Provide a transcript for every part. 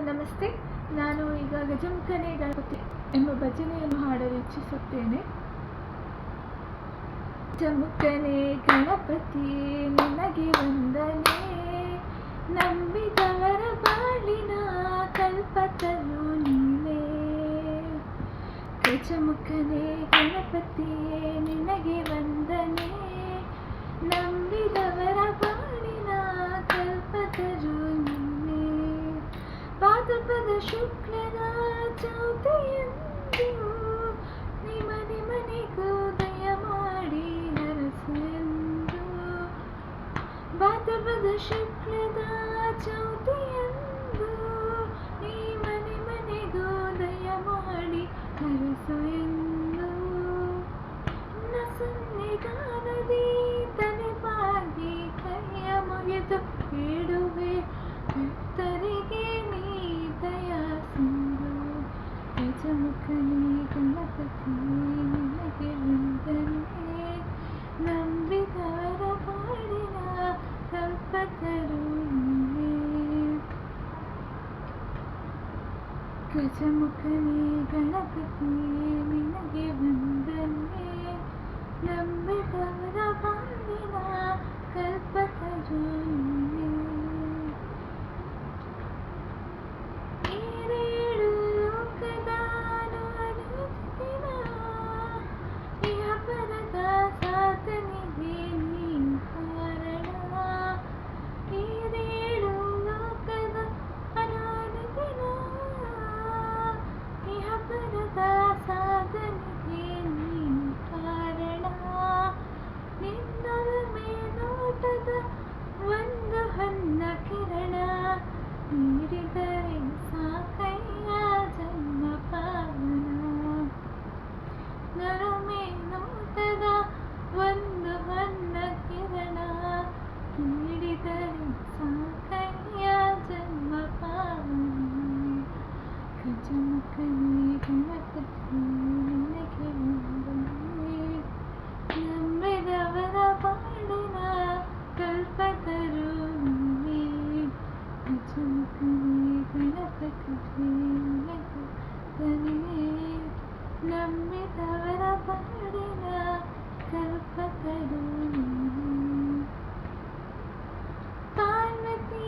ನಮಸ್ತೆ. ನಾನು ಈಗ ಗಜಮುಖನೇ ಗಣಪತಿ ಎಂಬ ಭಜನೆಯನ್ನು ಹಾಡಲು ಇಚ್ಛಿಸುತ್ತೇನೆ. ಗಜಮುಖನೇ ಗಣಪತಿ ನಿನಗೆ ವಂದನೆ, ನಂಬಿದವರ ಬಾಳಿನ ಕಲ್ಪತರು ನೀನೇ. ಗಜಮುಖನೇ ಗಣಪತಿ ನಿನಗೆ ವಂದನೆ, ನಂಬಿದವರ ಬಾಳಿನ ಕಲ್ಪತರು ನೀನೇ. ಭಾದ್ರಪದ ಶುಕ್ಲದ ಚೌತಿಯಂದು ನಿಮನಿಗೂ ದಯ ಮಾಡಿ ಹರಸೆಂದು. ಭಾದ್ರಪದ ಶುಕ್ಲದ ಚೌತಿಯಂದು ನಿಮನಿಗೂ ದಯ ಮಾಡಿ ಹರಸು ಎಂದು. ಸನ್ನಿಧಾನದಿ ತಲೆ ಬಾಗಿ ಕೈಯ ಮುಗಿದು ಬೇಡುವೆ, ಭಕ್ತರಿಗೆ ನೀ ದಯ ಸಿಂಧು. ಗಜಮುಖನೇ ಗಣಪತಿ ನಿನಗೆ ವಂದನೆ, ನಂಬಿದವರ ಬಾಳಿನ ಕಲ್ಪತರು ನೀನೇ. ಗಜಮುಖನೇ ಗಣಪತಿ ನಿನಗೆ ವಂದನೆ, ನಂಬಿದವರ ಬಾಳಿನ ಕಲ್ಪತರು ನೀನೇ. ಈರೇಳು ಲೋಕದ ಅನುದಿನ ಇಹಪರದ ಸಾಧನೆಗೆ ನೀ ಕಾರಣ. ಈರೇಳು ಲೋಕದ ಅನುದಿನ ಇಹಪರದ ಸಾಧನೆಗೆ ನೀ ಕಾರಣ. ನಿನ್ನೊಲುಮೆ ನೋಟದ ಒಂದು ಹನ್ನ ಕಿರಣ ನೀಡಿದರೆ ಸಾಕಯ್ಯ ಜನ್ಮ ಪಾವನ. ನೊಲುಮೆ ನೋಟದ ಒಂದು ಹನ್ನ ಕಿರಣ ನೀಡಿದರೆ ಸಾಕಯ್ಯ ಜನ್ಮ ಪಾವನ. ಗಜಮುಖನೇ ಗಣಪತಿ ನಿನಗೆ ವಂದನೆ, ನಂಬಿದವರ ಬಾಳಿನ ಕಲ್ಪತರು ನೀನೇ. ಗಜಮುಖನೇ ಗಣಪತಿ ನಿನಗೆ ವಂದನೆ, ನಂಬಿದವರ ಬಾಳಿನ ಕಲ್ಪತರು ನೀನೇ. ಪಾರ್ವತಿ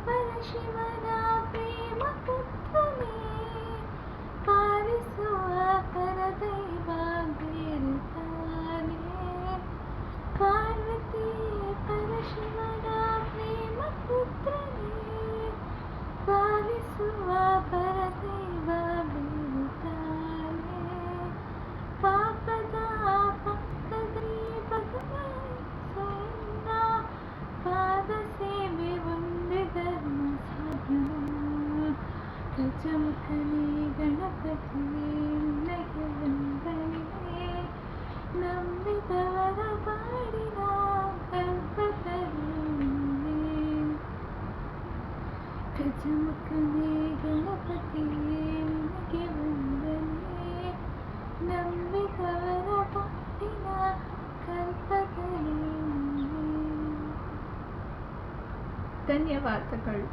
ಪರಶಿವನ ಪ್ರೇಮ ಪುತ್ರನೇ, ಪಾಲಿಸುವ ಪರದೈವ ಬೇರುತ್ತಾನೆ. ಪಾರ್ವತಿ ಪರಶಿವನ ಪ್ರೇಮ ಪುತ್ರನೇ, ಪಾಲಿಸುವ ಪರದೈವ ಬೇರುತ್ತಾನೆ. ಪಾಪದ ಪಕ್ಕದಲ್ಲಿ ಭಗವಂತ ಪಾದ ಸೇವೆ ಒಂದೇ ಧರ್ಮ ಸಾಧನ. ಗಜಮುಖನೇ ಗಣಪತಿ ನಿನಗೆ ವಂದನೆ, ನಂಬಿದವರ ಬಾಳಿನ ಕಲ್ಪತರು ನೀನೇ. ಗಜಮುಖನೇ ಗಣಪತಿ ನಿನಗೆ ವಂದನೆ, ನಂಬಿದವರ ಬಾಳಿನ ಕಲ್ಪತರು ನೀನೇ. ಧನ್ಯವಾದಗಳು.